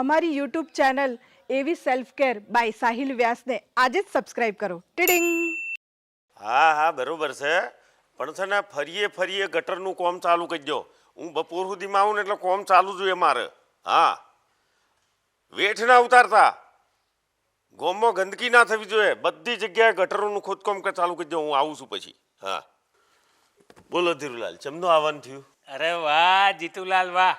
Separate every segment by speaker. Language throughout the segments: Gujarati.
Speaker 1: અમારી યુટ્યુબ ચેનલ એવી સેલ્ફ કેર બાય સાહિલ વ્યાસને આજે જ સબસ્ક્રાઇબ કરો. ટીડિંગ.
Speaker 2: હા હા બરોબર છે, પણ છે ને ફરીએ ફરીએ ગટરનું કોમ ચાલુ કરી દો. હું બપોર સુધીમાં આવું ને એટલે કોમ ચાલુ જોઈએ મારે. હા, વેઠ ના ઉતારતા. ગોમમાં ગંદકી ના થવી જોઈએ. બધી જગ્યાએ ગટરોનું ખોદકામ ચાલુ કરી દો. હું આવું છું પછી. હા બોલો ધીરુલાલ, ચમનું આવવાનું થયું?
Speaker 3: અરે વાહ જીતુલાલ વાહ,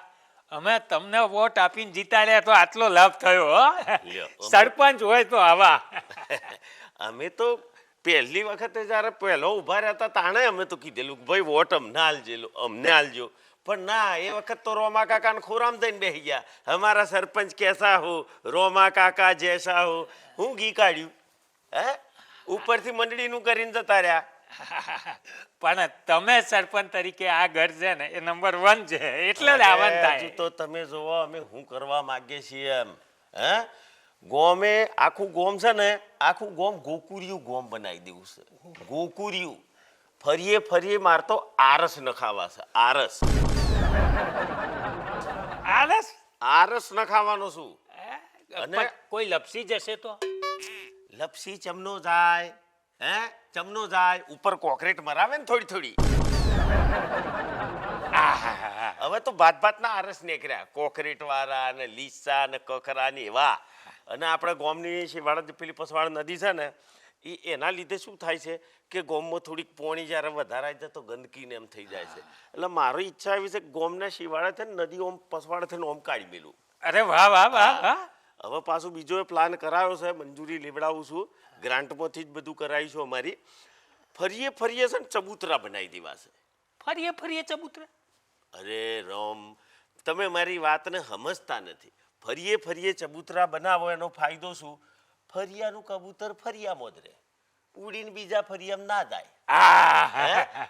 Speaker 3: અમે તમને વોટ આપીને જીતાડ્યા તો આટલો લાભ થયો હો.
Speaker 2: લ્યો,
Speaker 3: સરપંચ હોય તો આવા.
Speaker 2: અમે તો પહેલી વખતે જ્યારે પહેલો ઊભા રહ્યા હતા તાણે અમે તો કીધેલું કે ભાઈ વોટ અમને આલજો. પણ ના, એ વખત તો રોમા કાકાને ખોરામ દઈને બેસી ગયા. અમારા સરપંચ કેસા હો, રોમા કાકા જૈસા હો. હું ઘી કાઢ્યું હે, ઉપરથી મંડળીનું કરીને જતા રહ્યા.
Speaker 3: પણ તમે સરપંચ તરીકે આ ઘર છે ને એ નંબર 1 છે, એટલે જ આવવાનું
Speaker 2: હજુ
Speaker 3: થાય.
Speaker 2: તો તમે જોવો અમે શું કરવા માંગીએ છીએ એમ. હે, ગોમે આખું ગોમ છે ને, આખું ગોમ ગોકુરિયું ગોમ બનાવી દેવું છે. ગોકુરિયું ફરીએ ફરીએ માર તો આરસ નખાવા છે. આરસ
Speaker 3: આલસ
Speaker 2: આરસ નખાવાનો છું. અને
Speaker 3: કોઈ લપસી જશે તો
Speaker 2: લપસી ચમનો જાય, હે ચમનો જાય ઉપર કોકરેટ મરાવે ને થોડી થોડી. હવે તો ભાતના આરસ નીકળ્યા, કોકરેટ વાળા ને લીસા ને કકરા ને એવા. અને આપણે ગોમની શિવાળા પેલી પસવાડ નદી છે ને, એના લીધે શું થાય છે કે ગોમમાં થોડીક પોણી જ્યારે વધારે જાય તો ગંદકીને એમ થઈ જાય છે. એટલે મારી ઈચ્છા એવી છે કે ગોમના શિવાળા છે ને નદી ઓમ પસવાડ થઈને ઓમ કાઢી મેલું.
Speaker 3: અરે વાહ વાહ વાહ વાહ.
Speaker 2: હવે પાછું બીજો એ પ્લાન કરાયો છે, મંજૂરી લેવડાવું છું, ગ્રાન્ટમાંથી જ બધું કરાવીશું અમારી. ફરીએ ફરીએ છે ને ચબૂતરા બનાવી દેવા છે.
Speaker 3: ફરીએ ફરીએ ચબૂતરા?
Speaker 2: અરે રોમ, તમે મારી વાતને સમજતા નથી. ફરીએ ફરીએ ચબૂતરા બનાવો એનો ફાયદો શું? ફરિયાનું કબૂતર ફરિયામાં જ રહે, ઉડીને બીજા ફરિયામાં ના જાય.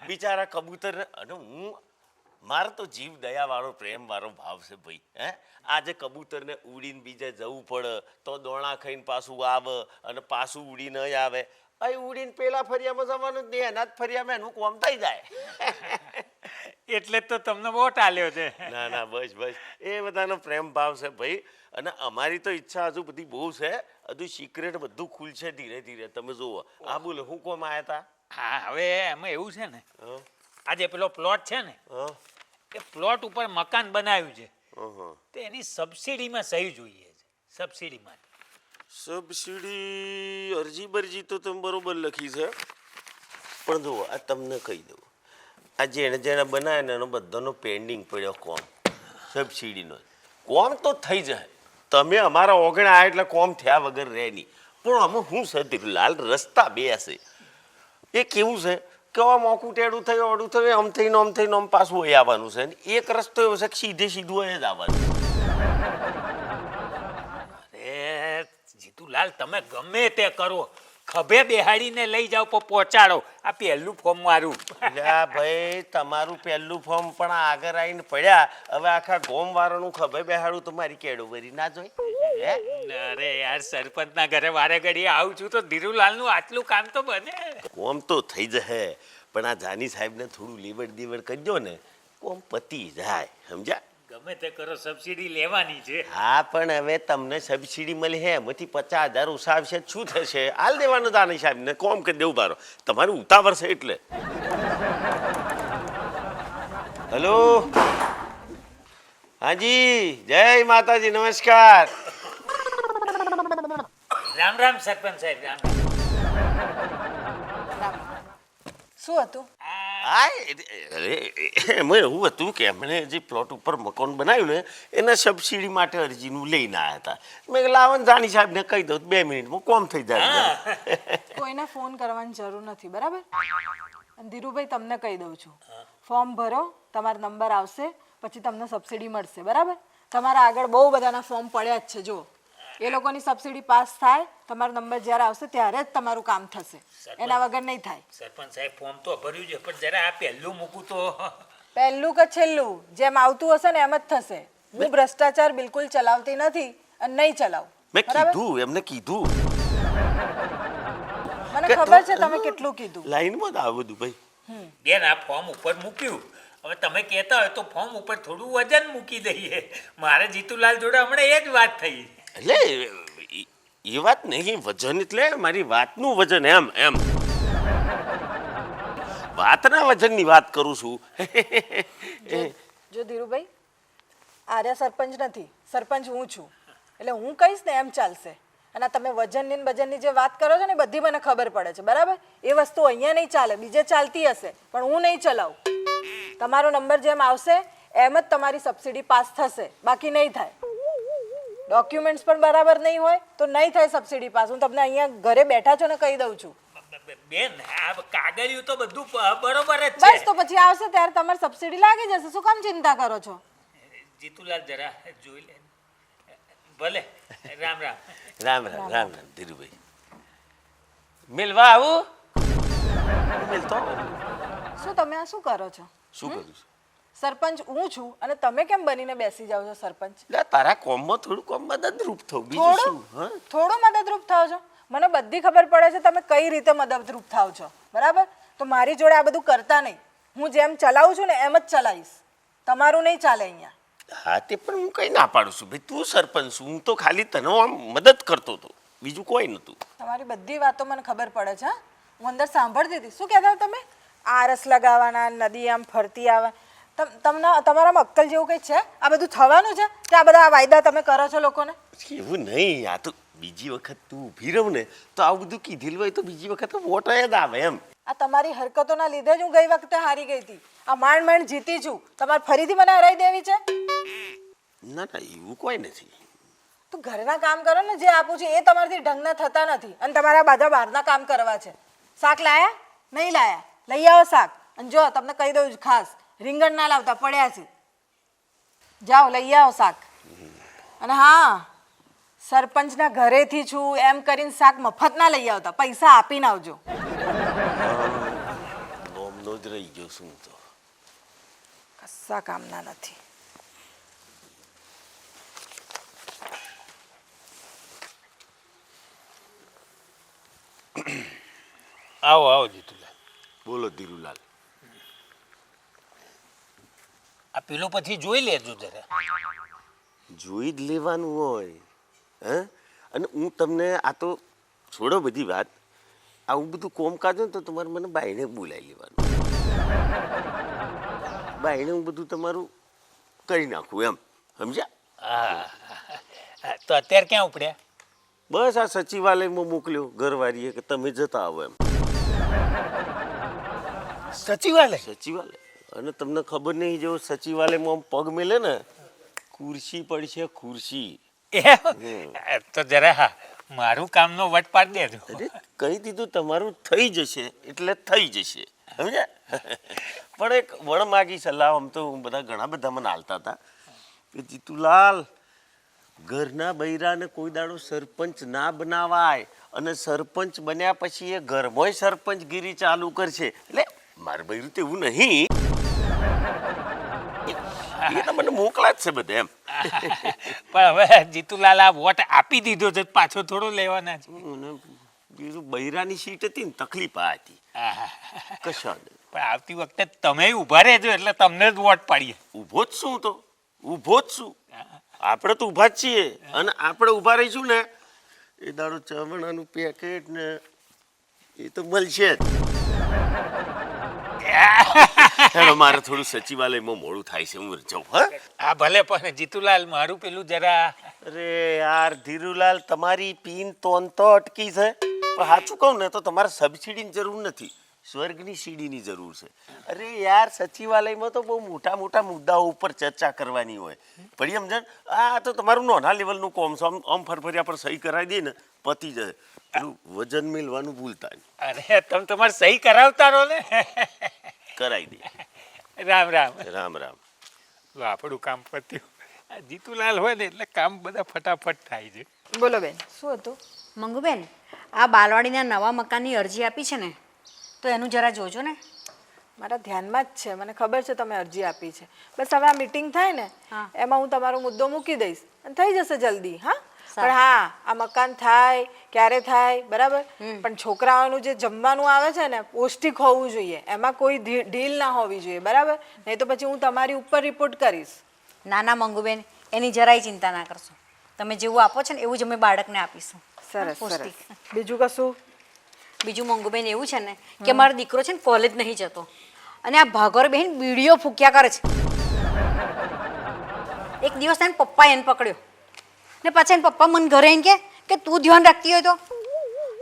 Speaker 2: બિચારા કબૂતર. અને હું મારો તો જીવ દયા વાળો પ્રેમ વાળો ભાવ છે ભાઈ. હે, આજે કબૂતરને ઉડીને બીજે જવું પડે તો દોણા ખાઈને પાછું આવે અને પાછું ઉડીને આવે. અહીં ઉડીને પેલા ફરિયામાં જવાનું જ નહીં, એના જ ફરિયામાં એનું કોમ થઈ જાય.
Speaker 3: એટલે તો તમને વોટ આલ્યો છે.
Speaker 2: ના ના, બસ બસ, એ બધાનો પ્રેમ ભાવ છે ભાઈ. અને અમારી તો ઈચ્છા હજુ બધી બહુ છે, હજુ સિક્રેટ બધું ખુલશે ધીરે ધીરે. તમે જુઓ. આ બોલો હું કોમ આવ્યા હતા?
Speaker 3: હા, હવે એમાં એવું છે ને, આજે પેલો પ્લોટ છે ને, એ પ્લોટ ઉપર મકાન બનાવ્યું છે, તો એની સબસિડીમાં સહી જોઈએ છે. સબસિડીમાં
Speaker 2: સબસિડી અરજી બરજી તો તમે બરોબર લખી છે, પણ જુઓ આ તમને કહી દઉં, આ જેણે જેણે બનાવે ને એનો બધાનો પેન્ડિંગ પડ્યો કોમ. સબસિડીનો કોમ તો થઈ જાય. તમે અમારા ઓગણે આ એટલે કોમ થયા વગર રહે નહીં. પણ આમાં શું છે ધીરુલાલ, રસ્તા બે હશે. એ કેવું છે કે આમ મોકું ટેડું થયું ઓડું થયું, આમ થઈને આમ પાછું એ આવવાનું છે. એક રસ્તો એવો છે કે સીધે સીધું એ જ આવવાનું.
Speaker 3: અરે જીતુલાલ, તમે ગમે તે કરો, ખભે બેહાડીને લઈ જાઓ પણ પહોંચાડો. આ પહેલું ફોર્મ મારું.
Speaker 2: ભાઈ તમારું પહેલું ફોર્મ પણ આગળ આવીને પડ્યા. હવે આખા ગોમ વાળાનું ખભે બેહાડું તો મારી કેડોબરી ના જોઈ.
Speaker 3: અરે યાર, સરપંચના ઘરે વારે ઘડીએ આવું છું તો ધીરુલાલનું આટલું કામ તો બને.
Speaker 2: કોમ તો થઈ જશે, પણ આ જાની સાહેબને થોડું લેવડ દેવડ કરજો ને, કોમ પતી જાય. સમજ્યા?
Speaker 3: ગમે તે કરો, સબસિડી લેવાની છે.
Speaker 2: હા, પણ હવે તમને સબસિડી મળી હે, એમાંથી 50,000 ઓછા આવશે, શું થશે? હાલ દેવાનું જાની સાહેબને, કોમ કરી દેવું. બારો તમારું ઉતાવળ છે એટલે. હેલો, હાજી, જય માતાજી, નમસ્કાર.
Speaker 3: રામ રામ સરપંચ સાહેબ, રામ રામ.
Speaker 1: શું હતું?
Speaker 2: હા, એમાં એવું હતું કે એમણે જે પ્લોટ ઉપર મકાન બનાવ્યું ને એના સબસિડી માટે અરજીનું લઈને આવ્યા હતા. મેં લાવન જાની સાહેબને કહી દઉં 2 મિનિટમાં કોમ થઈ જાય.
Speaker 1: કોઈને ફોન કરવાની જરૂર નથી, બરાબર? અને ધીરુભાઈ, તમને કહી દઉં છું, ફોર્મ ભરો, તમારો નંબર આવશે, પછી તમને સબસિડી મળશે, બરાબર? તમારા આગળ બહુ બધાના ફોર્મ પડ્યા જ છે. જો એ લોકોની સબસિડી પાસ થાય, તમારો નંબર જ્યારે આવશે ત્યારે જ તમારું કામ થશે, એના વગર નહીં થાય.
Speaker 3: સરપંચ સાહેબ, ફોર્મ તો ભર્યું છે, પણ જરા આ પહેલું મૂકું તો.
Speaker 1: પહેલું કે છેલ્લું, જેમ આવતું હશે ને એમ જ થશે. હું ભ્રષ્ટાચાર બિલકુલ ચલાવતી નથી અને નહીં ચલાવું.
Speaker 2: મેં કીધું, એમને કીધું.
Speaker 1: મને ખબર છે તમે કેટલું કીધું.
Speaker 2: લાઈનમાં જ આવું બધું ભાઈ.
Speaker 3: બેન, આ ફોર્મ ઉપર મૂક્યું હવે તમે કહેતા હોય તો ફોર્મ ઉપર થોડું વજન મૂકી દઈએ. મારે જીતુલાલ જોડે હમણાં એ જ વાત થઈ.
Speaker 2: એટલે એ વાત નહીં, વજન એટલે મારી વાતનું વજન, એમ વાતના વજનની વાત કરું છું.
Speaker 1: જો ધીરુભાઈ, આર્યા સરપંચ નથી, સરપંચ હું છું. એટલે હું કહીશ ને એમ ચાલશે. અને આ તમે વજનની ને બજનની જે વાત કરો છો ને એ બધી મને ખબર પડે છે, બરાબર? એ વસ્તુ અહીંયા નહીં ચાલે, બીજે ચાલતી હશે, પણ હું નહીં ચલાવું. તમારો નંબર જેમ આવશે એમ જ તમારી સબસિડી પાસ થશે, બાકી નહીં થાય. ડોક્યુમેન્ટ્સ પણ બરાબર નહીં હોય તો નહીં થાય સબસિડી પાસ. હું તમને અહીંયા ઘરે બેઠા છો ને કહી દઉં છું.
Speaker 3: બેન, આ કાગળિયું તો બધું બરોબર જ
Speaker 1: બસ
Speaker 3: છે.
Speaker 1: તો પછી આવશે ત્યારે તમારી સબસિડી લાગી જશે. શું કામ ચિંતા કરો છો?
Speaker 3: જીતુલાલ જરા જોઈ લે. ભલે. રામ રામ.
Speaker 2: રામ રામ રામ રામ ધીરુભાઈ. મિલવા આવું? મિલતો
Speaker 1: શું તમે આ શું કરો છો?
Speaker 2: શું કરું છું?
Speaker 1: સરપંચ હું છું અને તમે કેમ બનીને બેસી જાવ છો સરપંચ?
Speaker 2: એટલે તારા કોમમાં થોડું કોમ મદદરૂપ થવું, બીજું શું? હા,
Speaker 1: થોડું મદદરૂપ થાવ છો? મને બધી ખબર પડે છે તમે કઈ રીતે મદદરૂપ થાવ છો, બરાબર? તો મારી જોડે આ બધું કરતા નહીં. હું જેમ ચલાવું છું ને એમ જ ચલાવીશ. તમારું નહીં ચાલે અહીંયા.
Speaker 2: હા, તે પણ હું કઈ ના પાડું છું ભાઈ, તું સરપંચ છું, હું તો ખાલી તને આમ મદદ કરતો હતો, બીજું કોઈ નતું.
Speaker 1: તમારી બધી વાતો મને ખબર પડે છે. હું અંદર સાંભળતી હતી. શું કહેતા તમે? આરસ લગાવવાના, નદી આમ ફરતી આવે. તમને તમારામાં અક્કલ જેવું કંઈ છે? આ બધું થવાનું છે કે આ બધા વાયદા તમે કરો છો લોકોને?
Speaker 2: એવું નહીં, આ તો બીજી વખત તું ઊભી રહું ને તો આવું બધું કીધેલું હોય તો બીજી વખત વોટ જ આવે એમ.
Speaker 1: આ તમારી હરકતોના લીધે જ હું ગઈ વખતે હારી ગઈ હતી. આ માંડ માંડ જીતી છું. તમારે ફરીથી મને હરાવી દેવી છે?
Speaker 2: ના ના, એવું કોઈ નથી.
Speaker 1: તો ઘરના કામ કરો ને, જે આપું છું એ તમારાથી ઢંગના થતા નથી અને તમારા બધા બહારના કામ કરવા છે. શાક લાયા? નહીં લાયા? લઈ આવો શાક. અને જો તમને કહી દઉં ખાસ, રીંગણ ના લાવતા, પડ્યા છે. જાઓ લઈ આવો શાક. અને હા, સરપંચના ઘરેથી છું એમ કરીને શાક મફત ના લઈ આવતા, પૈસા આપીને આવજો.
Speaker 2: નોમનો જ રહી ગયો શું તો.
Speaker 1: કશા કામના નથી.
Speaker 3: આવો આવો જીતુલાલ.
Speaker 2: બોલો ધીરુલાલ.
Speaker 3: આ પેલું પછી જોઈ લેજો જરા.
Speaker 2: જોઈ જ લેવાનું હોય. હે, અને હું તમને આ તો છોડો બધી વાત, આવું બધું કોમકાજ હોય ને તો તમારે મને બાઈને બોલાવી લેવાનું. બાઈને હું બધું તમારું કરી નાખું એમ, સમજ્યા?
Speaker 3: હા, તો અત્યારે ક્યાં ઉપડ્યા?
Speaker 2: બસ આ સચિવાલયમાં મોકલ્યો ઘરવાળીએ કે તમે જતા આવો એમ.
Speaker 3: સચિવાલય?
Speaker 2: સચિવાલય. અને તમને ખબર નહીં, જો સચિવાલયમાં આમ પગ મેલે ને ખુરશી પડશે, ખુરશી.
Speaker 3: તો જરા હા, મારું કામનો વટ પાડી દેજો.
Speaker 2: અરે કહી દીધું, તમારું થઈ જશે એટલે થઈ જશે, સમજ્યા? પણ એક વણમાગી સલાહ આમ તો બધા ઘણા બધા મને હાલતા હતા કે જીતુલાલ, ઘરના બૈરાને કોઈ દાડો સરપંચ ના બનાવાય, અને સરપંચ બન્યા પછી એ ઘરમાંય સરપંચગીરી ચાલુ કરશે. એટલે મારું બૈરું તો એવું નહીં, એ તો મને મોકલા જ છે બધે એમ.
Speaker 3: પણ હવે જીતુલાલ આ વોટ આપી દીધો છે, પાછો થોડો લેવાના છે.
Speaker 2: અને બીજું બૈરાની સીટ હતી ને, તકલીફ આ હતી. કશા નહીં.
Speaker 3: પણ આવતી વખતે તમે ઊભા રહેજો એટલે તમને જ વોટ પાડીએ.
Speaker 2: ઊભો જ છું, તો ઊભો જ છું. આપણે તો ઊભા જ છીએ, અને આપણે ઊભા રહીશું ને એ દાડો ચવાણાનું પેકેટ ને એ તો મળશે જ. મારે થોડું સચિવાલયમાં મોડું થાય છે, હું જાઉં.
Speaker 3: હા ભલે, પણ જીતુલાલ મારું પેલું જરા.
Speaker 2: અરે યાર ધીરુલાલ, તમારી પીન તોન તો અટકી છે, પણ સાચું કહું ને તો તમારે સબસિડીની જરૂર નથી, સ્વર્ગની સીડીની જરૂર છે. અરે યાર, સચિવાલયમાં તો બહુ મોટા મોટા મુદ્દાઓ ઉપર ચર્ચા કરવાની હોય. પડી સમજણ? આ તો તમારું નાના લેવલનું કોમ છે, આમ ફરફરિયા પર સહી કરાવી દે ને પતી જાય. પેલું વજન મેળવાનું ભૂલતા નહીં.
Speaker 3: અરે તમે તમારે સહી કરાવતા રહો ને.
Speaker 2: કરાવી દે.
Speaker 3: રામ રામ.
Speaker 2: રામ રામ.
Speaker 3: આપણું કામ પત્યું. જીતુલાલ હોય ને એટલે કામ બધા ફટાફટ થાય છે.
Speaker 1: બોલો બેન, શું હતું?
Speaker 4: મંગુબેન, આ બાલવાડીના નવા મકાનની અરજી આપી છે ને, તો એનું જરા જોજો ને.
Speaker 1: મારા ધ્યાનમાં જ છે, મને ખબર છે તમે અરજી આપી છે. બસ હવે આ મીટિંગ થાય ને એમાં હું તમારો મુદ્દો મૂકી દઈશ અને થઈ જશે જલ્દી. હા, પણ હા આ મકાન થાય ક્યારે થાય બરાબર પણ છોકરાઓનું જે જમવાનું આવે છે ને પૌષ્ટિક હોવું જોઈએ, એમાં કોઈ ઢીલ ના હોવી જોઈએ બરાબર, નહીં તો પછી હું તમારી ઉપર રિપોર્ટ કરીશ.
Speaker 4: ના ના મંગુબેન, એની જરાય ચિંતા ના કરશો. તમે જેવું આપો છો ને એવું જ અમે બાળકને આપીશું.
Speaker 1: સરસ
Speaker 4: પૌષ્ટિક.
Speaker 1: સરસ. બીજું કશું?
Speaker 4: બીજું મંગુબેન એવું છે ને કે મારો દીકરો છે ને કોલેજ નહીં જતો અને આ ભાગોર બહેન બીડીઓ ફૂક્યા કરે છે. એક દિવસ એને પપ્પા એને પકડ્યો ને પાછા એને પપ્પા મને ઘરે આવીને કે તું ધ્યાન રાખતી હોય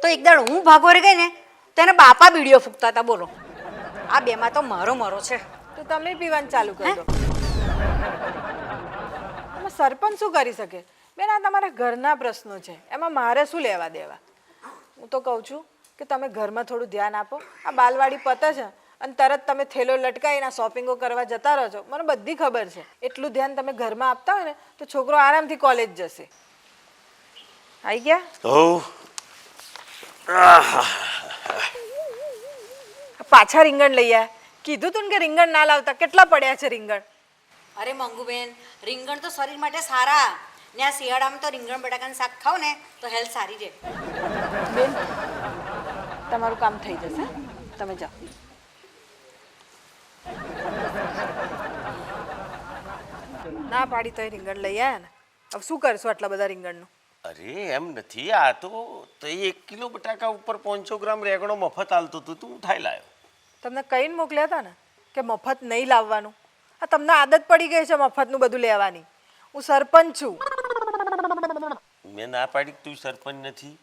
Speaker 4: તો એક દાડ હું ભાગોરે ગઈ ને તો એને બાપા બીડીઓ ફૂંકતા હતા. બોલો, આ બેમાં તો મારો મરો છે.
Speaker 1: તો તમે પીવાનું ચાલુ કરી દો. તમે સરપંચ શું કરી શકે બેન? આ તમારા ઘરના પ્રશ્નો છે, એમાં મારે શું લેવા દેવા? હું તો કહું છું કે તમે ઘરમાં થોડું ધ્યાન આપો. આ બાલવાડી પતે છે અને તરત તમે થેલો લટકાવીને શોપિંગો કરવા જતા રહો છો, મને બધી ખબર છે. એટલું ધ્યાન તમે ઘરમાં આપતા હોય ને તો છોકરો આરામથી કોલેજ જશે. આવી ગયા?
Speaker 2: હો
Speaker 1: પાછા રીંગણ લઈ આવ્યા. કીધું તું ને કે રીંગણ ના લાવતા. કેટલા પડ્યા છે રીંગણ?
Speaker 4: અરે મંગુબેન, રીંગણ તો શરીર માટે સારા ને આ શિયાળામાં તો રીંગણ બટાકાનું શાક ખાઓ ને તો હેલ્થ સારી રહે.
Speaker 1: બેન તમારું કામ થઈ જશે, તમે જાઓ. ના પાડી તો રીંગણ લઈ આવ્યા ને, હવે શું કરશો આટલા બધા રીંગણનું?
Speaker 2: અરે એમ નથી, આ તો 1 કિલો બટાકા ઉપર 500 ગ્રામ રેગણો મફત આલતો હતો, તું ઉઠાઈ લાયો.
Speaker 1: તમને કહીને મોકલ્યા હતા ને કે મફત નહીં લાવવાનું. આ તમને આદત પડી ગઈ છે મફતનું બધું લેવાની. હું સરપંચ છું.
Speaker 2: મેં ના પાડી તું સરપંચ નથી.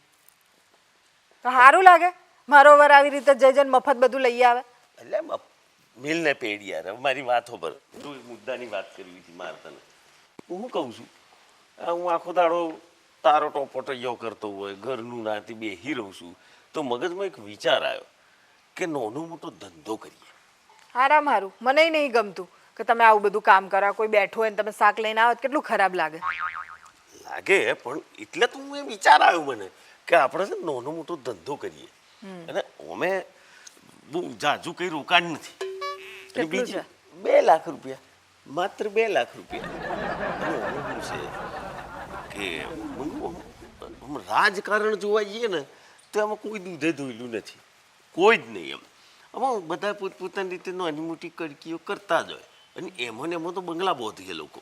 Speaker 1: તો સારું લાગે મારો વર આવી રીતે જઈ જઈને મફત બધું લઈ આવે?
Speaker 2: એટલે મિલ ને પેડ યાર, હવે મારી વાતો પર તું મુદ્દાની વાત કરવી હતી મારે તને. હું શું કહું છું, હું આખો દાડો તારો ટોપોટૈયો કરતો હોય, ઘરનું નાથી બેહી રહું છું, તો મગજમાં એક વિચાર આવ્યો કે નાનો મોટો ધંધો કરીએ.
Speaker 1: આરામ હારું. મને નહીં ગમતું કે તમે આવું બધું કામ કરો. કોઈ બેઠું હોય ને તમે શાક લઈને આવો કેટલું ખરાબ લાગે.
Speaker 2: લાગે પણ એટલે તો હું એ વિચાર આવ્યો મને કે આપણે છે ને નાનો મોટો ધંધો કરીએ. અને અમે બહુ જાજુ કઈ રોકાણ નથી. અને બીજી 2 લાખ રૂપિયા, માત્ર 2 લાખ રૂપિયા. અને શું છે કે રાજકારણ જોવા જઈએ ને તો એમાં કોઈ દૂધે ધોયેલું નથી, કોઈ જ નહીં. આમાં બધા પોતપોતાની રીતે નાની મોટી કડકીઓ કરતા જ હોય. અને એમાં ને એમાં તો બંગલા બોધી લોકો.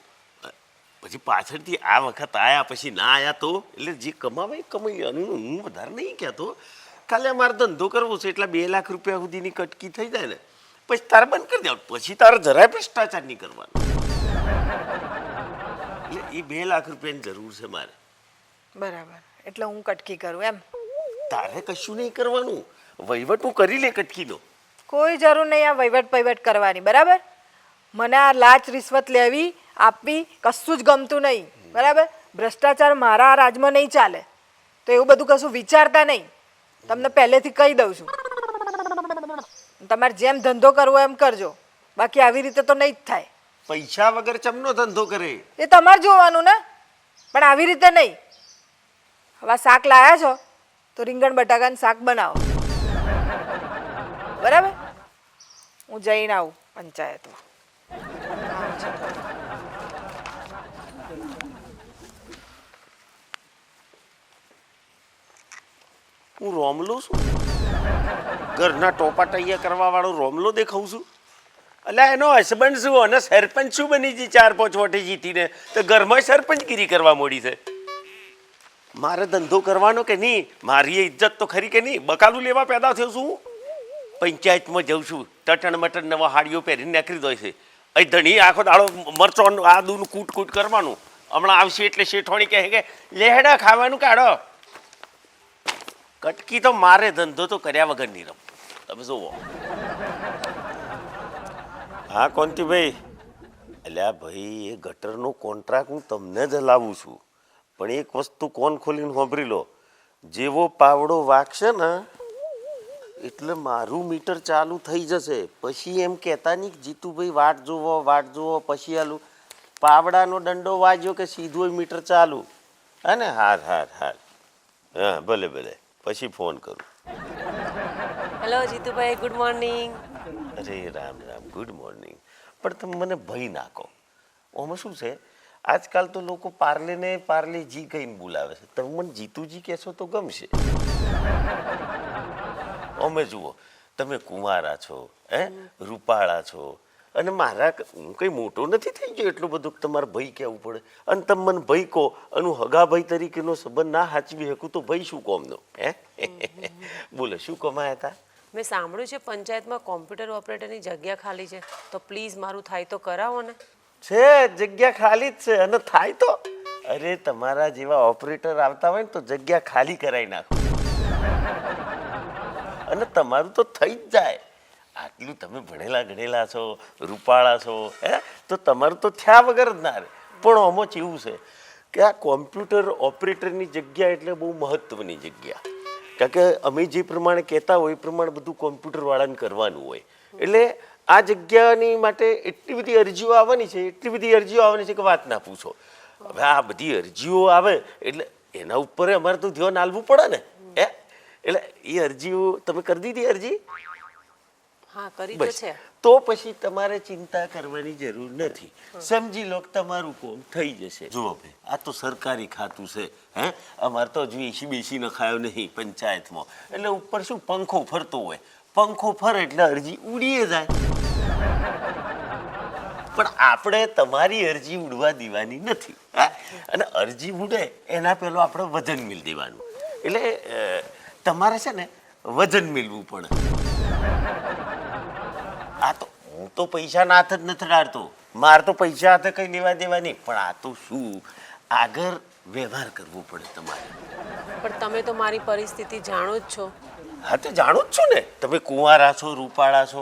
Speaker 2: પછી પાછળથી આ વખત આયા પછી ના આયા તો એટલે જે કમાવે એ કમાઈ લેવાનું. હું વધારે નહીં કહેતો, ખાલી અમારે ધંધો કરવો છે એટલે 2 લાખ રૂપિયા સુધીની કટકી થઈ જાય ને પછી તારે બંધ કરી દેવાનું. પછી તારે જરાય ભ્રષ્ટાચાર નહીં કરવાનો. એટલે એ 2 લાખ રૂપિયાની જરૂર છે મારે.
Speaker 1: બરાબર, એટલે હું કટકી કરું એમ?
Speaker 2: તારે કશું નહીં કરવાનું, વહીવટ હું કરી લે કટકીનો.
Speaker 1: કોઈ જરૂર નહીં આ વહીવટ પૈવટ કરવાની બરાબર. મને આ લાચ રિશ્વત લેવી આપવી કશું જ ગમતું નહીં બરાબર. ભ્રષ્ટાચાર મારા આ રાજમાં નહીં ચાલે, તો એવું બધું કશું વિચારતા નહીં. તમને પહેલેથી કહી દઉં છું. તમારે જેમ ધંધો કરવો એમ કરજો, બાકી આવી રીતે તો નહીં જ થાય.
Speaker 2: પૈસા વગર ચમનો ધંધો કરે
Speaker 1: એ તમારે જોવાનું ને, પણ આવી રીતે નહીં. હવે શાક લાયા છો તો રીંગણ બટાકાનું શાક બનાવો બરાબર. હું જઈને આવું પંચાયતમાં.
Speaker 2: હું રોમલો છું? ઘરના ટોપાટૈયા કરવા વાળો રોમલો દેખાઉં છું? એટલે એનો હસબન્ડ શું અને સરપંચ શું બની ગઈ? 4-5 વોટે જીતીને તો ઘરમાં સરપંચગીરી કરવા મોડી છે. મારે ધંધો કરવાનો કે નહીં? મારી ઇજ્જત તો ખરી કે નહીં? બકાલું લેવા પેદા થયો છું. પંચાયતમાં જઉં છું, ટટણ મટણ નવા હાડીઓ પહેરીને નીકળી દો છે. અહીં ધણી આખો દાડો મરચો આદુનું કૂટ કૂટ કરવાનું. હમણાં આવશે એટલે શેઠવાણી કહે કે લેહડા ખાવાનું કાઢો. કટકી તો મારે ધંધો તો કર્યા વગર નહીં રમ. તમે જુઓ. હા કોંતીભાઈ, એટલે ભાઈ એ ગટરનો કોન્ટ્રાક્ટ હું તમને જ લાવું છું, પણ એક વસ્તુ કોણ ખોલીને સાંભળી લો, જેવો પાવડો વાગશે ને એટલે મારું મીટર ચાલુ થઈ જશે. પછી એમ કહેતા નહીં જીતુભાઈ વાટ જુઓ પછી આલું પાવડાનો દંડો વાગ્યો કે સીધું મીટર ચાલુ. હા ને? હાર હા ભલે પછી ફોન કરું.
Speaker 5: Hello Jitubhai, good morning.
Speaker 2: અરે રામ ગુડ મોર્નિંગ. પણ તમે મને ભય નાખો. આમાં શું છે, આજકાલ તો લોકો પાર્લેને પાર્લેજી કહીને બોલાવે છે. તમે મને જીતુજી કહેશો તો ગમશે. અમે જુઓ, તમે કુંવારા છો, રૂપાળા છો, અને હું કઈ મોટો નથી થઈ ગયો એટલું બધું કે તમારે ભાઈ કહેવું પડે. અને તમે મને ભાઈ કહો અને હું હગા ભાઈ તરીકેનો સંબંધ ના સાચવી શકું તો ભાઈ શું કોમનો? બોલો, શું કમાયા હતા?
Speaker 5: મેં સાંભળ્યું છે પંચાયતમાં કોમ્પ્યુટર ઓપરેટરની જગ્યા ખાલી છે, તો પ્લીઝ મારું થાય તો કરાવો ને.
Speaker 2: છે જગ્યા ખાલી જ છે, અને થાય તો અરે તમારા જેવા ઓપરેટર આવતા હોય ને તો જગ્યા ખાલી કરાવી નાખો, અને તમારું તો થઈ જ જાય. આટલું તમે ભણેલા ગણેલા છો, રૂપાળા છો, તો તમારું તો થયા વગર જ ના રહે. પણ આમાં કેવું છે કે આ કોમ્પ્યુટર ઓપરેટરની જગ્યા એટલે બહુ મહત્વની જગ્યા. કારણ કે અમે જે પ્રમાણે કહેતા હોય એ પ્રમાણે બધું કોમ્પ્યુટરવાળાને કરવાનું હોય. એટલે આ જગ્યાની માટે એટલી બધી અરજીઓ આવવાની છે, એટલી બધી અરજીઓ આવવાની છે કે વાત ના પૂછો. હવે આ બધી અરજીઓ આવે એટલે એના ઉપર અમારે તો ધ્યાન આલવું પડે ને. એટલે એ અરજીઓ તમે કરી દીધી અરજી?
Speaker 5: હા, કરી તો
Speaker 2: બસ,
Speaker 5: છે.
Speaker 2: તો પછી તમારે ચિંતા કરવાની જરૂર નથી. સમજી લો કે તમારું કામ થઈ જશે. જુઓ ભાઈ, આ તો સરકારી ખાતું છે. અમારે તો હજુ એસી બેસી નખાયો નહીં પંચાયતમાં. એટલે ઉપર શું પંખો ફરતો હોય, પંખો ફરે એટલે અરજી ઉડીએ જાય. પણ આપણે તમારી અરજી ઉડવા દેવાની નથી. અને અરજી ઉડે એના પહેલો આપણે વજન મિલ દેવાનું. એટલે તમારે છે ને વજન મિલવું પડે. આ તો હું તો પૈસા ના હાથ જ નથી ડાળતો, મારે તો પૈસા હાથે કઈ લેવા દેવા નહીં. પણ આ તો શું આગળ વ્યવહાર કરવો પડે તમારે.
Speaker 5: પણ તમે તો મારી પરિસ્થિતિ જાણો જ છો.
Speaker 2: હા, તો જાણો જ છો ને. તમે કુંવારા છો, રૂપાળા છો.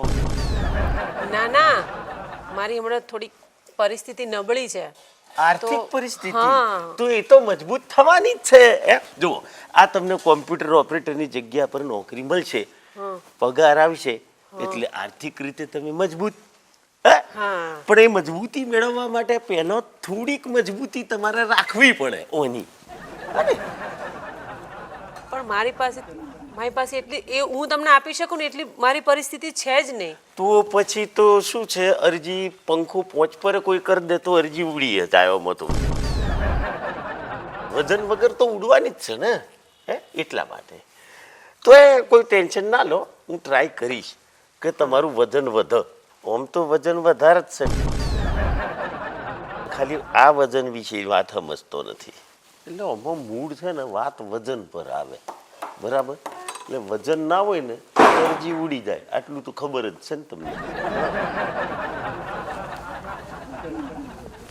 Speaker 5: ના ના, મારી હમણાં થોડી પરિસ્થિતિ નબળી છે.
Speaker 2: આર્થિક
Speaker 5: તો-
Speaker 2: પરિસ્થિતિ
Speaker 5: હા.
Speaker 2: તો એ તો મજબૂત થવાની જ છે. જુઓ, આ તમને કોમ્પ્યુટર ઓપરેટરની જગ્યા પર નોકરી મળશે, પગાર આવશે, એટલે આર્થિક રીતે તમે મજબૂત.
Speaker 5: હા.
Speaker 2: પણ એ મજબૂતી મેળવવા માટે પહેલો થોડીક મજબૂતી તમારે રાખવી પડે ઓની.
Speaker 5: પણ મારી પાસે એટલી એ હું તમને આપી શકું ને એટલી મારી પરિસ્થિતિ છે જ નહીં.
Speaker 2: તો પછી તો શું છે, અરજી પંખો પોંચ પર કોઈ કરી દે તો અરજી ઉડી જાય. તો વજન વગર તો ઉડવાની જ છે ને. એટલા માટે તો એ કોઈ ટેન્શન ના લો. હું ટ્રાય કરીશ કે તમારું વજન વધે. આમ તો વજન વધારે જ છે, ખાલી આ વજન વિશે વાત સમજતો નથી. એટલે આમાં મૂળ છે ને વાત વજન પર આવે, બરાબર? એટલે વજન ના હોય ને તો અરજી ઉડી જાય. આટલું તો ખબર જ છે ને તમને.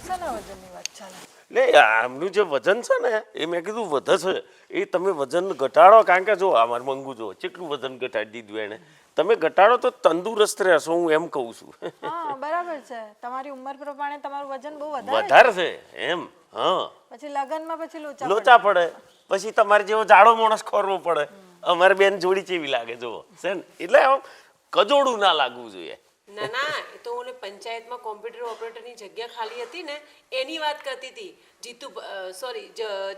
Speaker 1: શાના વજનની વાત ચાલે?
Speaker 2: એટલે આમનું જે વજન છે ને એ મેં કીધું વધે છે, એ તમે વજન ઘટાડો. કારણ કે જો અમારે મંગુ જો કેટલું વજન ઘટાડી દીધું એને. તમે ઘટાડો તો તંદુરસ્ત રહેશો, હું એમ કહું છું.
Speaker 1: હા, બરાબર છે. તમારી ઉંમર પ્રમાણે તમારું વજન બહુ વધારે
Speaker 2: વધારે છે એમ. હા,
Speaker 1: પછી લગનમાં પછી
Speaker 2: લોચા પડે, પછી તમારે જેવો જાડો માણસ ખોરવો પડે. અમારે બેન જોડી ચેવી લાગે જુઓ છે ને. એટલે આમ કજોડું ના લાગવું જોઈએ.
Speaker 5: ના ના, એ તો હું પંચાયતમાં કોમ્પ્યુટર ઓપરેટરની જગ્યા ખાલી હતી ને એની વાત કરતી હતી.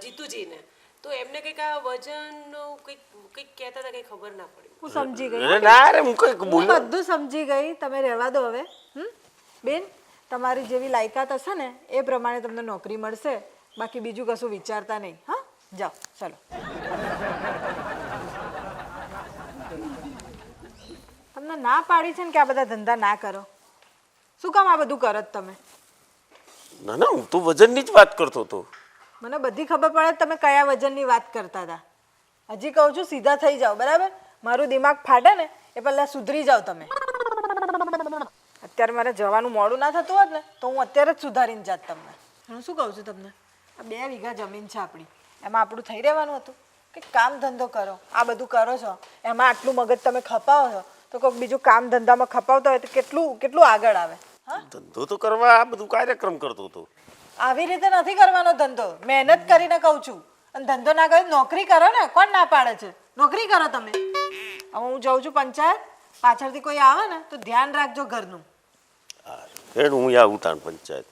Speaker 5: જીતુજીને તો એમને કંઈક આ વજનનું કંઈક કહેતા હતા, કંઈ ખબર ના પડી.
Speaker 1: હું સમજી ગઈ.
Speaker 2: ના રે, હું કઈ
Speaker 1: હું
Speaker 2: બોલ્યો.
Speaker 1: બધું સમજી ગઈ. તમે રહેવા દો હવે. બેન, તમારી જેવી લાયકાત હશે ને એ પ્રમાણે તમને નોકરી મળશે. બાકી બીજું કશું વિચારતા નહીં. હા, જાઓ, ચલો. તમને ના પાડી છે ને કે આ બધા ધંધા ના કરો. શું કામ આ બધું કરો છો તમે?
Speaker 2: ના ના, હું તો વજનની જ વાત કરતો હતો.
Speaker 1: મને બધી ખબર પડે તમે કયા વજનની વાત કરતા હતા. હજી કહું છું સીધા થઈ જાઓ, બરાબર? મારું દિમાગ ફાટે ને એ પહેલાં સુધરી જાઓ તમે. અત્યારે મારે જવાનું મોડું ના થતું હોત ને તો હું અત્યારે જ સુધારીને જાત તમને. હું શું કહું છું તમને, આ 2 વીઘા જમીન છે આપણી, એમાં આપણું થઈ રહેવાનું હતું કે કામ ધંધો કરો. આ બધું કરો છો એમાં આટલું મગજ તમે ખપાવો છો તો કોઈક બીજું કામ ધંધામાં ખપાવતો હોય તો કેટલું આગળ આવે. હા,
Speaker 2: ધંધો તો કરવા આ બધું કાર્યક્રમ કરતો હતો.
Speaker 1: આવી રીતે નથી કરવાનો ધંધો. મહેનત કરીને કહું છું. અને ધંધો ના કરો, નોકરી કરો ને. કોણ ના પાડે છે? નોકરી કરો તમે. હવે હું જાઉં છું પંચાયત. પાછળથી કોઈ આવે ને તો ધ્યાન રાખજો ઘરનું.
Speaker 2: હું આવું તાણ પંચાયત.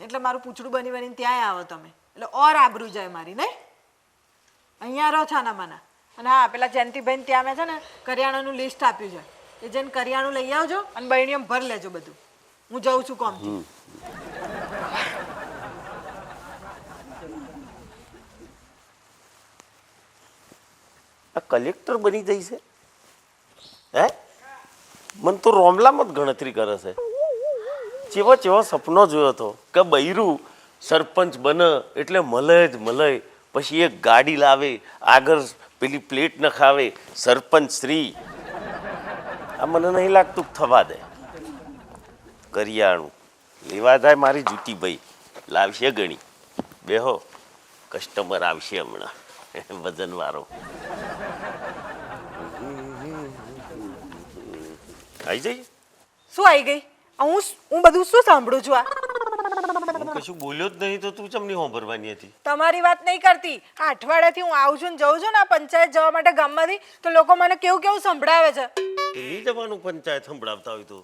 Speaker 1: એટલે મારું પૂછડું બની બનીને ત્યાંય આવો તમે. એટલે ઓર આબરૂ જાય મારી, નહીં? અહીંયા રહો છાના માના. અને હા, પેલા જયંતિભાઈને ત્યાં મેં છે ને કરિયાણાનું લિસ્ટ આપ્યું છે. એ જઈને કરિયાણું લઈ આવજો અને બહેણીઓ ભર લેજો બધું. હું જાઉં છું કોમથી.
Speaker 2: આ કલેક્ટર બની જઈ છે હે? મને તો રોમલામાં જ ગણતરી કરે છે. ચેવો સપનો જોયો હતો કે બૈરું સરપંચ બને એટલે મળે જ મળે, પછી એક ગાડી લાવે, આગળ પેલી પ્લેટ નખાવે સરપંચ શ્રી. આ મને નહીં લાગતું થવા દે. કરિયાણું લેવા જાય મારી જૂતી ભાઈ લાવશે ગણી. બેહો, કસ્ટમર આવશે હમણાં વજનવાળો. આવી જઈએ.
Speaker 1: શું આવી ગઈ? હું બધું શું સાંભળું છું? આ
Speaker 2: હું કશું બોલ્યો જ નહીં તો તું ચમની હોંભરવાની હતી?
Speaker 1: તમારી વાત નહીં કરતી. આ અઠવાડિયાથી હું આવું છું ને જઉં છું ને આ પંચાયત જવા માટે ગામમાંથી, તો લોકો મને કેવું સંભળાવે છે.
Speaker 2: નહીં જવાનું પંચાયત સંભળાવતા હોય તો?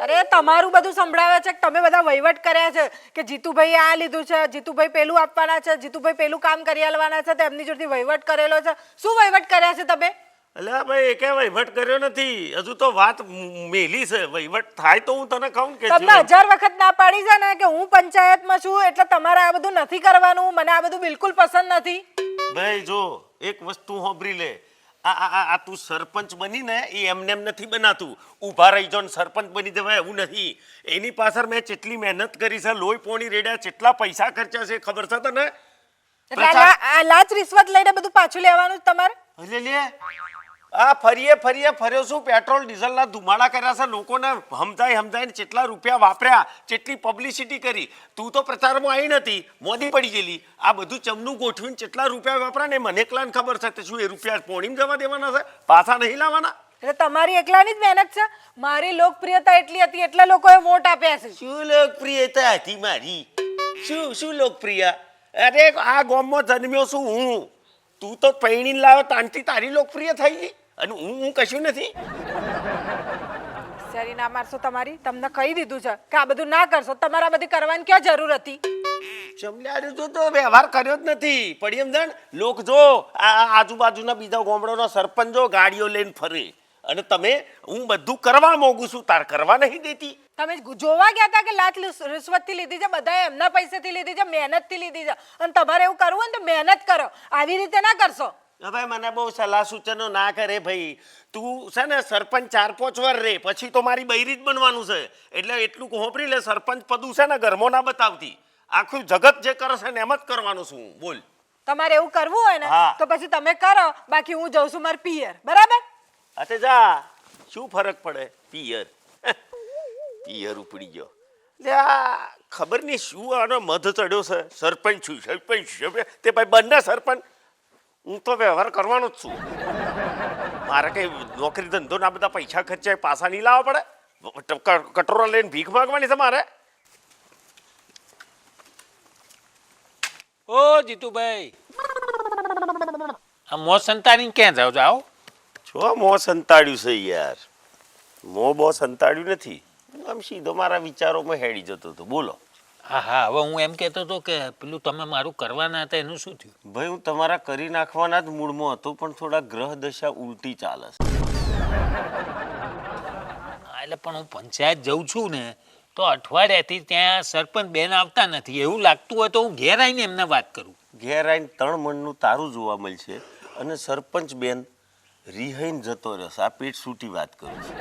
Speaker 1: અરે તમારું બધું સંભળાવે છે કે તમે બધા વહીવટ કર્યા છે, કે જીતુભાઈ આ લીધું છે, જીતુભાઈ પેલું આપવાના છે, જીતુભાઈ પેલું કામ કરી આલવાના છે, તો એમની જોડેથી વહીવટ કરેલો છે. શું વહીવટ કર્યા છે તમે?
Speaker 2: અલ્યા ભાઈ, એકે વહીવટ કર્યો નથી. હજુ તો વાત મેલી છે. વહીવટ થાય તો હું તને કહું કે
Speaker 1: તમને 1000 વખત ના પાડી છે ને કે હું પંચાયતમાં છું એટલે તમારે આ બધું નથી કરવાનું. મને આ બધું બિલકુલ પસંદ નથી.
Speaker 2: ભાઈ જો, એક વસ્તુ હોંભરી લે. આ તું સરપંચ બની ને એ એમને એમ નથી બનાતું. ઊભા રહી જો ને સરપંચ બની જવાય એવું નથી. એની પાછળ મેં કેટલી મહેનત કરી છે, લોહી પોણી રેડ્યા, કેટલા પૈસા ખર્ચ્યા છે ખબર છે તને?
Speaker 1: એટલે આ લાચ રિશ્વત લઈને બધું પાછું લેવાનું જ તમારે?
Speaker 2: અલે લે, આ ફરીએ ફર્યો શું? પેટ્રોલ ડીઝલના ધુમાડા કર્યા છે, લોકોને સમજાઈને કેટલા રૂપિયા વાપર્યા, કેટલી પબ્લિસિટી કરી. તું તો પ્રચારમાં આવી નથી, મોદી પડી ગયેલી. આ બધું ચમનું ગોઠવીને કેટલા રૂપિયા વાપરા ને મને એકલાને ખબર છે. શું એ રૂપિયા પોણીમાં જવા દેવાના છે? પાછા નહીં લાવવાના?
Speaker 1: એટલે તમારી એકલાની જ મહેનત છે. મારી લોકપ્રિયતા એટલી હતી એટલે લોકોએ વોટ આપ્યા છે.
Speaker 2: શું લોકપ્રિયતા હતી મારી? શું લોકપ્રિય? અરે આ ગામમાં જન્મ્યો છું હું. તું તો પૈણીને લાવ્યો તાંતી તારી લોકપ્રિય થઈ ગઈ અને હું કશું નથી.
Speaker 1: સરી ના મારશો તમારી. તમને કહી દીધું છે કે આ બધું ના કરશો. તમારે આ બધી કરવાની ક્યાં જરૂર હતી?
Speaker 2: ચમલાડું તો વ્યવહાર કર્યો જ નથી. પડી એમ જાણ લોક જો આ આજુબાજુના બીજા ગામડાના સરપંચો ગાડીઓ લઈને ફરે અને તમે હું બધું કરવા માંગુ છું તાર કરવા નહીં દેતી.
Speaker 1: તમે જોવા ગયા હતા કે લાચ રિશ્વતથી લીધી છે, બધાએ એમના પૈસેથી લીધી છે, મહેનતથી લીધી છે, અને તમારે એવું કરવું હોય ને તો મહેનત કરો. આવી રીતે ના કરશો.
Speaker 2: હવે મને બહુ સલાહ સૂચનો ના કરે ભાઈ. તું છે ને સરપંચ 4-5 વાર રે પછી તો મારી બૈરી જ બનવાનું છે. એટલે એટલું હોંભરી લે, સરપંચ પદું છે ને ઘરમાં ના બતાવતી. આખું જગત જે કરે છે ને એમ જ કરવાનું છું. બોલ,
Speaker 1: તમારે એવું કરવું હોય ને
Speaker 2: હા.
Speaker 1: તો પછી તમે કરો. બાકી હું જઉં છું મારા પિયર. બરાબર?
Speaker 2: અતે જા, શું ફરક પડે? પિયર ઉપડી ગયો. લે આ ખબર નહીં શું આનો મધ ચડ્યો છે. સરપંચ છું તે ભાઈ બંને સરપંચ. હું તો વ્યવહાર કરવાનો જ છું. મારે કઈ નોકરી ધંધો ના બધા પૈસા ખર્ચાય પાછા નહીં લાવવા પડે? કટોરા લઈને ભીખ માંગવાની છે મારે?
Speaker 3: ઓ જીતુભાઈ, આ મોં સંતાડીને ક્યાં જાવ છો? આવો.
Speaker 2: જો મોં સંતાડ્યું છે યાર. મોં બહુ સંતાડ્યું નથી. આમ સીધો મારા વિચારોમાં હેડી જતો હતો. બોલો.
Speaker 3: હા, હવે હું એમ કહેતો હતો કે પેલું તમે મારું કરવાના હતા એનું શું થયું?
Speaker 2: ભાઈ હું તમારા કરી નાખવાના જ મૂડમાં હતો, પણ થોડા ગ્રહ દશા ઉલટી ચાલે છે.
Speaker 3: એટલે પણ હું પંચાયત જઉં છું ને તો અઠવાડિયાથી ત્યાં સરપંચ બેન આવતા નથી. એવું લાગતું હોય તો હું ઘેર આવીને એમને વાત કરું.
Speaker 2: ઘેર આવીને 3 મણનું તારું જોવા મળશે અને સરપંચ બેન રિહાઈને જતો રહેશે. આ પેટ સૂટી વાત કરું છું.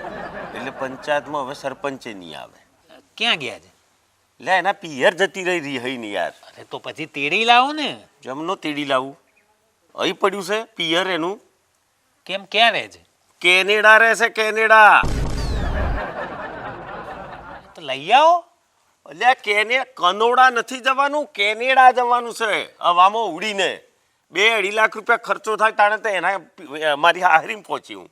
Speaker 2: એટલે પંચાયતમાં હવે સરપંચે નહીં આવે.
Speaker 3: ક્યાં ગયા છે?
Speaker 2: લે એના પિયર જતી રહી રિહાઈને યાર.
Speaker 3: અરે તો પછી તેડી લાવો ને.
Speaker 2: જમનો તેડી લાવું? અહીં પડ્યું છે પિયર એનું.
Speaker 3: કેમ, ક્યાં રહે છે?
Speaker 2: કેનેડા રહે છે, કેનેડા.
Speaker 3: તો લઈ આવો.
Speaker 2: એટલે કનોડા નથી જવાનું, કેનેડા જવાનું છે. હવામાં ઉડીને 2-2.5 લાખ રૂપિયા ખર્ચો થાય તાણે તો એના મારી હારીમાં પહોંચી હું.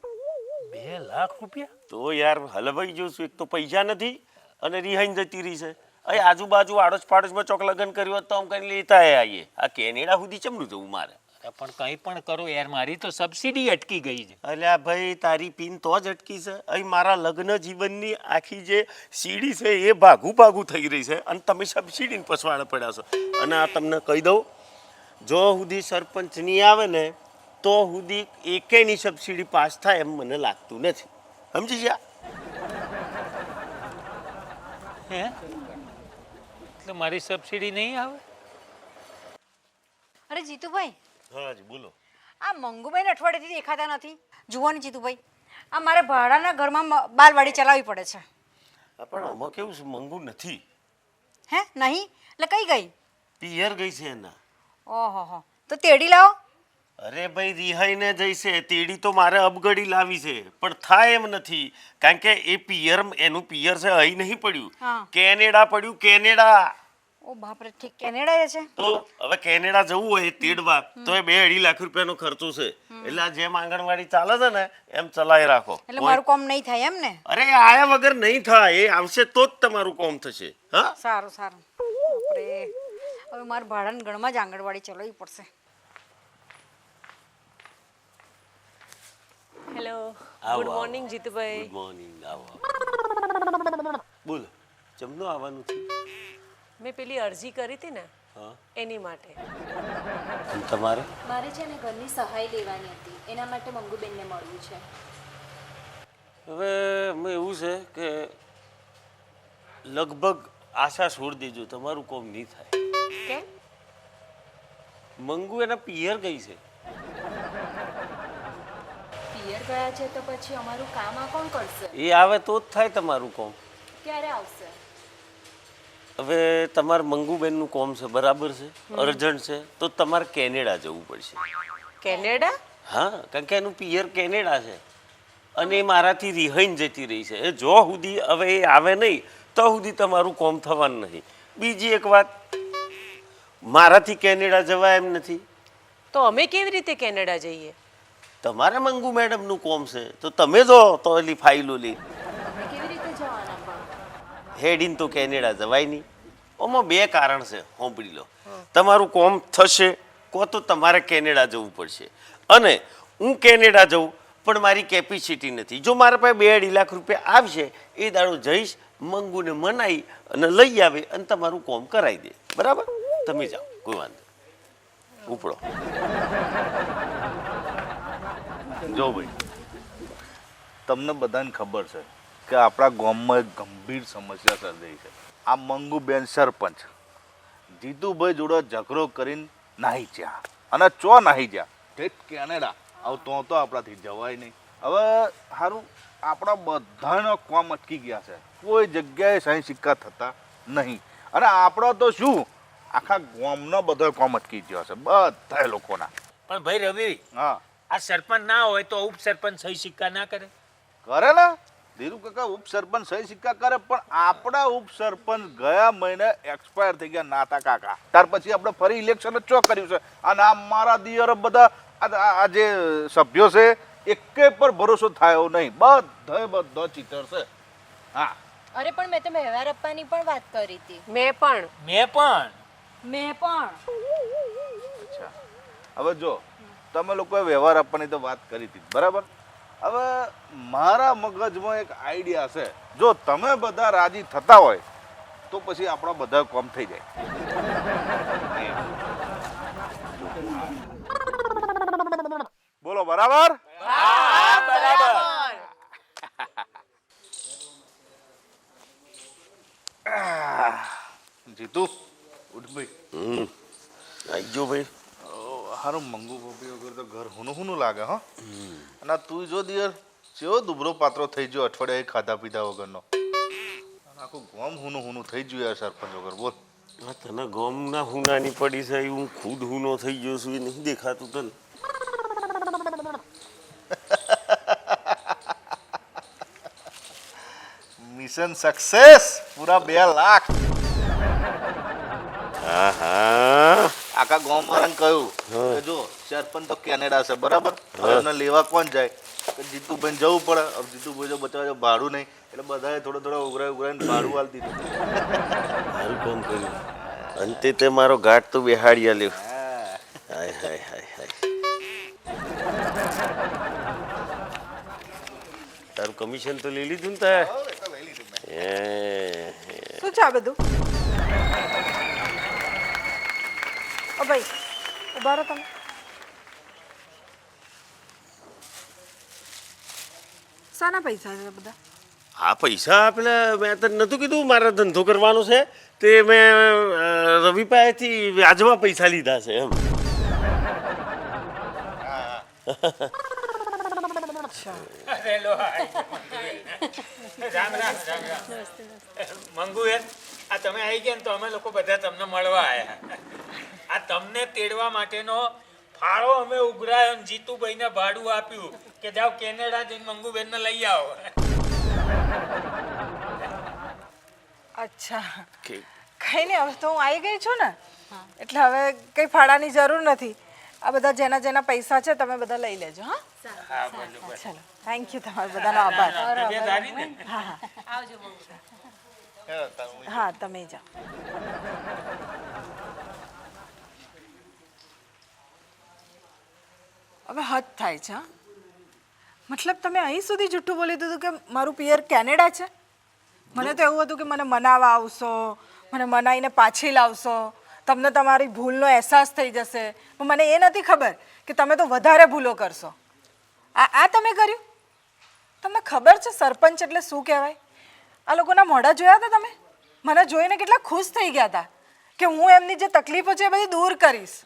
Speaker 3: 2 લાખ રૂપિયા?
Speaker 2: તો યાર હલવાઈ જઉં છું. એક તો પૈસા નથી અને રિહાઈને જતી રહી છે. અહીં આજુબાજુ આડોશ પાડોશમાં ચોક લગ્ન કર્યું હોત તો આમ કરીને લેતા આવીએ. આ કેનેડા સુધી ચમનું જવું મારે?
Speaker 3: અરે પણ કંઈ પણ કરો યાર, મારી તો સબસિડી અટકી ગઈ છે.
Speaker 2: અલ્યા ભાઈ તારી પિન તો જ અટકી છે. અહીં મારા લગ્ન જીવનની આખી જે સીડી છે એ ભાગું થઈ રહી છે અને તમે સબસિડીને પસવાડે પડ્યા છો. અને આ તમને કહી દઉં, જો સુધી સરપંચ નહીં આવે ને તો સુધી એકેયની સબસિડી પાસ થાય એમ મને લાગતું નથી. સમજી ગયા?
Speaker 3: હે? એટલે મારી સબસિડી નહીં આવે?
Speaker 4: અરે જીતુભાઈ,
Speaker 2: હા જી બોલો.
Speaker 4: આ મંગુભાઈને અઠવાડિયેથી દેખાતા નથી. જુઓ ને જીતુભાઈ, આ મારે ભાડાના ઘરમાં બાલવાડી ચલાવવી પડે છે.
Speaker 2: પણ આમાં કેવું છે, મંગુ નથી,
Speaker 4: હે નહીં? એટલે કઈ ગઈ?
Speaker 2: પિયર ગઈ છે એના.
Speaker 4: ઓહો, તો તેડી લાવો.
Speaker 2: અરે ભાઈ રિહાઈને જઈશે, તેડી તો મારે અબગડી લાવી છે, પણ થાય એમ નથી, કારણ કે એ પિયર, એનું પિયર છે અહીં નહીં પડ્યું,
Speaker 4: હા.
Speaker 2: કેનેડા પડ્યું, કેનેડા.
Speaker 4: ઓ બાપરે, ઠીક કેનેડા છે.
Speaker 2: તો હવે કેનેડા જવું હોય તેડવા તો એ 2-2.5 લાખ રૂપિયાનો ખર્ચો છે. એટલે આ જેમ આંગણવાડી ચાલે છે ને એમ ચલાવી રાખો.
Speaker 4: એટલે મારું કામ નહીં થાય એમ ને?
Speaker 2: અરે આયા વગર નહીં થાય, એ આવશે તો જ તમારું કામ થશે. હા,
Speaker 4: સારું સારું. બાપરે, હવે મારે ભાડાના ઘરમાં જ આંગણવાડી ચલાવવી પડશે.
Speaker 5: હેલો,
Speaker 2: આવો,
Speaker 5: ગુડ
Speaker 2: આવો.
Speaker 5: મોર્નિંગ જીતુભાઈ.
Speaker 2: Good morning. આવો. બોલો, જમનું આવવાનું છે?
Speaker 5: મેં પેલી અરજી કરી હતી ને
Speaker 2: હા.
Speaker 5: એની માટે.
Speaker 2: અને તમારે?
Speaker 6: મારે છે ને ઘરની સહાય લેવાની હતી, એના માટે મંગુબેનને મળવું છે.
Speaker 2: હવે એમાં એવું છે કે લગભગ આશા છોડી દેજો, તમારું કામ નહીં થાય.
Speaker 5: કેમ?
Speaker 2: મંગુ એના પિયર ગઈ છે.
Speaker 6: પિયર ગયા છે તો પછી અમારું કામ આ કોણ કરશે?
Speaker 2: એ આવે તો જ થાય તમારું કામ.
Speaker 6: ક્યારે આવશે?
Speaker 2: હવે તમારે મંગુબેનનું કામ છે, બરાબર છે, અર્જન્ટ છે, તો તમારે કેનેડા જવું પડશે.
Speaker 5: કેનેડા?
Speaker 2: હા, કારણ કે એનું પિયર કેનેડા છે અને એ મારાથી રિહાઈને જતી રહી છે. એ જો સુધી હવે એ આવે નહીં તો સુધી તમારું કામ થવાનું નહીં. બીજી એક વાત, મારાથી કેનેડા જવાય એમ નથી.
Speaker 5: તો અમે કેવી રીતે કેનેડા જઈએ?
Speaker 2: તમારે મંગુ મેડમનું કામ છે તો તમે જો તો એલી ફાઇલો લે.
Speaker 6: અમે કેવી રીતે જવાના પણ?
Speaker 2: હેડીને તો કેનેડા જવાય નહીં. આમાં 2 કારણ છે, સાંભળી લો. તમારું કામ થશે કો તો તમારે કેનેડા જવું પડશે, અને હું કેનેડા જઉં પણ મારી કેપેસિટી નથી. જો મારા પાસે 2-2.5 લાખ રૂપિયા આવશે એ દાડો જઈશ, મંગુને મનાઈ અને લઈ આવે અને તમારું કામ કરાવી દે. બરાબર? તમે જાઓ, કોઈ વાંધો નહીં. ઉપડો.
Speaker 7: જો ભાઈ, તમને બધાને ખબર છે કે આપણા ગામમાં એક ગંભીર સમસ્યા સર્જાઈ છે. આ મંગુબેન સરપંચ જીતુભાઈ જોડે ઝઘડો કરીને નાહી ગયા, અને ચો નાહી ગયા ઠેઠ કેનેડા. હવે તો આપણાથી જવાય નહીં. હવે સારું, આપણા બધાનો કામ અટકી ગયા છે, કોઈ જગ્યાએ સહી સિક્કા થતા નહીં. અને આપણો તો શું, આખા ગામનો બધો કામ અટકી ગયો છે, બધા લોકોના.
Speaker 3: પણ ભાઈ રવિ,
Speaker 7: હા,
Speaker 3: આ સરપંચ ના હોય તો ઉપસરપંચ સહી સિક્કા ના કરે?
Speaker 7: કરે ને ધીરુ કાકા, ઉપસરપંચ સહી સિક્કા કરે, પણ આપણા ઉપસરપંચ ગયા મહિને એક્સપાયર થઈ ગયા નાતા કાકા. ત્યાર પછી આપણે ફરી ઇલેક્શન જ ચો કર્યું છે. અને આ મારા દિયર બધા આ જે સભ્યો છે એકે પર ભરોસો થયો નહીં, બધો ચીટર છે. હા,
Speaker 6: અરે પણ મેં તો વ્યવહાર આપવાની પણ વાત કરી હતી.
Speaker 5: મેં પણ.
Speaker 6: મેં પણ.
Speaker 7: અચ્છા. હવે જો તમે લોકોએ વ્યવહાર આપવાની તો વાત કરી હતી, બરાબર. હવે મારા મગજમાં એક આઈડિયા છે, જો તમે બધા રાજી થતા હોય તો પછી આપણા બધા કામ થઈ જાય. બોલો બરાબર? જીતુ, ઉઠ ભાઈ.
Speaker 2: આવી ગયો ભાઈ.
Speaker 7: હારું, મંગુ ગોપી વગર તો ઘર હુનું લાગે. હો, અને તું જો દિયર કેવો દુબળો પાત્રો થઈ ગયો અઠવાડિયે ખાધા પીધા વગરનો. અને આખું ગામ હુનું થઈ ગયું યાર સરપંચ વગર. બોલ.
Speaker 2: આ તને ગમના હુનાની પડી છે, હું ખુદ હુનો થઈ ગયો છું, એ નહીં દેખાતું તને?
Speaker 7: મિશન સક્સેસ, પૂરા 2 લાખ.
Speaker 2: હા હા,
Speaker 7: આખા ગામ વાળાને કહ્યું કે જો સરપંચ તો કેનેડા છે, બરાબર. હવે એને લેવા કોણ જાય? કે જીતુભાઈ જવું પડે. હવે જીતુભાઈ જો બચાવ ભાડું નહીં એટલે બધાએ થોડો ઉઘરાઈને ભાડું આલી દીધું.
Speaker 2: સારું કામ કર્યું. અંતે તે મારો ઘાટ તો બેહાડી આલ્યો. હાય હાય હાય હાય. તારું કમિશન તો લઈ લીધું ને તે?
Speaker 1: શું છે આ બધું? ઓ ભાઈ, ઉભા રહો તમે. શાના પૈસા છે બધા?
Speaker 2: આ પૈસા પેલા મેં તને નહોતું કીધું મારે ધંધો કરવાનો છે તે મેં રવિ પાસેથી વ્યાજમાં પૈસા લીધા છે એમ.
Speaker 3: અરે લો રામ રામ રામ રામ મંગુ યાર આ તમે આવી ગયા ને તો અમે લોકો બધા તમને મળવા આવ્યા આ તમને તેડવા માટેનો ફાળો અમે ઉઘરાયો ને જીતુભાઈને ભાડું આપ્યું કે જાઓ કેનેડા જઈને મંગુબેનને લઈ આવો
Speaker 1: અચ્છા
Speaker 2: કે
Speaker 1: કઈ નહીં, હવે તો હું આવી ગઈ છું ને એટલે હવે કઈ ફાળાની જરૂર નથી. આ બધા જેના જેના પૈસા છે તમે બધા લઈ લેજો. હા
Speaker 3: હા બોલો
Speaker 1: ચલો, થેન્ક યુ, તમારો બધાનો આભાર.
Speaker 3: તબિયત સારી ને
Speaker 5: આવજો મંગુ.
Speaker 1: હા તમે જાઓ. હવે હદ થાય છે. હા? મતલબ તમે અહીં સુધી જુઠ્ઠું બોલી દીધું કે મારું પિયર કેનેડા છે. મને તો એવું હતું કે મને મનાવવા આવશો, મને મનાઈને પાછી લાવશો, તમને તમારી ભૂલનો અહેસાસ થઈ જશે. પણ મને એ નથી ખબર કે તમે તો વધારે ભૂલો કરશો. આ તમે કર્યું? તમને ખબર છે સરપંચ એટલે શું કહેવાય? આ લોકોના મોઢા જોયા હતા તમે? મને જોઈને કેટલા ખુશ થઈ ગયા હતા કે હું એમની જે તકલીફો છે એ બધી દૂર કરીશ.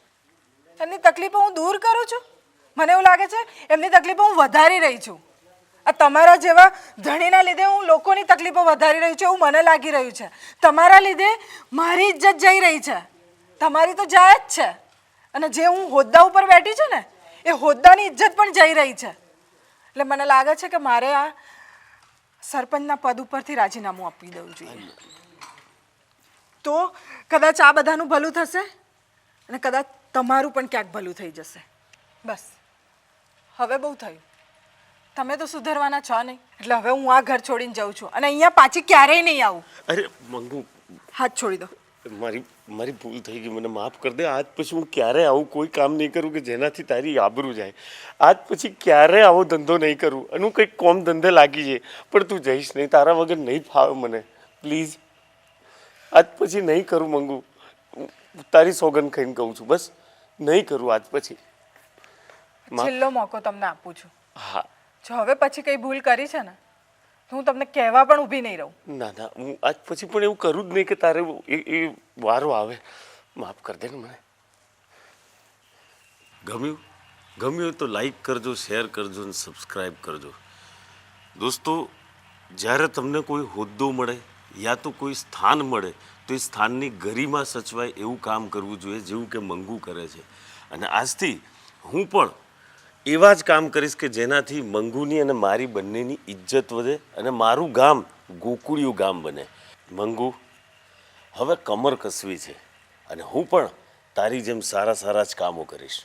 Speaker 1: એમની તકલીફો હું દૂર કરું છું? મને એવું લાગે છે એમની તકલીફો હું વધારી રહી છું. આ તમારા જેવા ધણીના લીધે હું લોકોની તકલીફો વધારી રહી છું એવું મને લાગી રહ્યું છે. તમારા લીધે મારી ઇજ્જત જઈ રહી છે. તમારી તો જાય જ છે. અને જે હું હોદ્દા ઉપર બેઠી છું ને એ હોદ્દાની ઇજ્જત પણ જઈ રહી છે. એટલે મને લાગે છે કે મારે આ સરપંચના પદ ઉપરથી રાજીનામું આપી દેવું જોઈએ. તો કદાચ આ બધાનું ભલું થશે અને કદાચ તમારું પણ ક્યાંક ભલું થઈ જશે. બસ હવે બહુ થયું. તમે તો સુધરવાના છો નહીં. એટલે હવે હું આ ઘર છોડીને જાઉં છું અને અહીંયા પાછી ક્યારેય નહીં આવું.
Speaker 2: અરે મંગુ,
Speaker 1: હાથ છોડી દો.
Speaker 2: મારી ભૂલ થઈ ગઈ, મને માફ કરી દે. આજ પછી હું ક્યારે આવું કોઈ કામ નહીં કરું કે જેનાથી તારી આબરૂ જાય. આજ પછી ક્યારે આવો ધંધો નહીં કરું. અને હું કંઈક કોમ ધંધે લાગી જાય. પણ તું જઈશ નહીં, તારા વગર નહીં ફાવે મને. પ્લીઝ આજ પછી નહીં કરું મંગુ. તારી સોગંદ ખાઈને કહું છું, બસ નહીં કરું આજ પછી.
Speaker 1: છેલ્લો મોકો તમને આપું છું.
Speaker 2: હા.
Speaker 1: જો હવે પછી કઈ ભૂલ કરી છે ને તો હું તમને કહેવા પણ ઊભી નહીં રહું.
Speaker 2: ના ના, હું આજ પછી પણ એવું કરું જ નહીં કે તારે એ વારો આવે. માફ કરી દે ને મને. ગમ્યું તો લાઈક કરજો, શેર કરજો અને સબસ્ક્રાઈબ કરજો. દોસ્તો, જ્યારે તમને કોઈ હોદ્દો મળે યા તો કોઈ સ્થાન મળે તો એ સ્થાનની ગરિમા સચવાય એવું કામ કરવું જોઈએ જેવું કે મંગુ કરે છે. અને આજથી હું પણ એવા જ કામ કરીશ કે જેનાથી મંગુની અને મારી બંનેની ઇજ્જત વધે અને મારું ગામ ગોકુળિયું ગામ બને. મંગુ, હવે કમર કસવી છે અને હું પણ તારી જેમ સારા સારા જ કામો કરીશ.